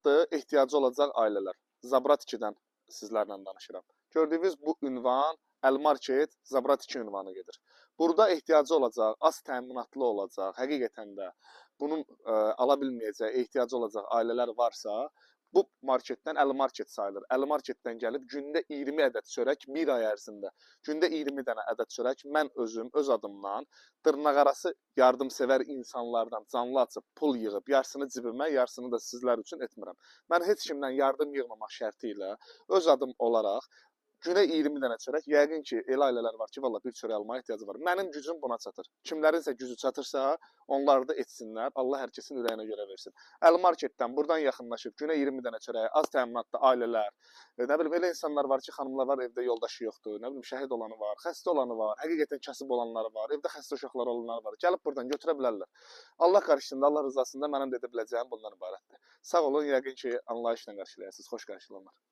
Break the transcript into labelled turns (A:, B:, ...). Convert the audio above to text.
A: təminatlı ehtiyacı olacaq ailələr. Zabrat 2-dən sizlərlə danışıram. Gördüyünüz bu ünvan Əl-Market Zabrat 2 ünvanı gedir. Burada ehtiyacı olacaq, az təminatlı olacaq, həqiqətən də bunun ala bilməyəcəyi ehtiyacı olacaq ailələr varsa, bu marketdən Əl-Market sayılır. Əl-Marketdən gəlib gündə 20 ədəd çörək bir ay ərzində, gündə 20 dənə ədəd çörək mən özüm, öz adımdan dırnaqarası yardımsevər insanlardan canlı açıb pul yığıb, yarısını cibimə, yarısını da sizlər üçün etmirəm. Mən heç kimdən yardım yığmamaq şərti ilə öz adım olaraq günə 20 dənə çörək, yəqin ki, elə ailələr var ki, valla bir çörək almağa ehtiyacı var. Mənim gücüm buna çatır. Kimlərinsə gücü çatırsa, onlar da etsinlər. Allah hər kəsin ürəyinə görə versin. Əl-Marketdən buradan yaxınlaşıb günə 20 dənə çörək, az təminatlı ailələr, nə bilim, elə insanlar var ki, xanımlar var, evdə yoldaşı yoxdur, nə bilim, şəhid olanı var, xəstə olanı var, həqiqətən kasıb olanları var, evdə xəstə uşaqlar olanları var. Gəlib buradan götürə bilərlər. Allah qarşısında, Allah rızasında mənim də edə biləcəyim bundan ibarətdir. Sağ olun, yəqin ki, anlayışla qarşılayasınız. Xoş qarşılanlar.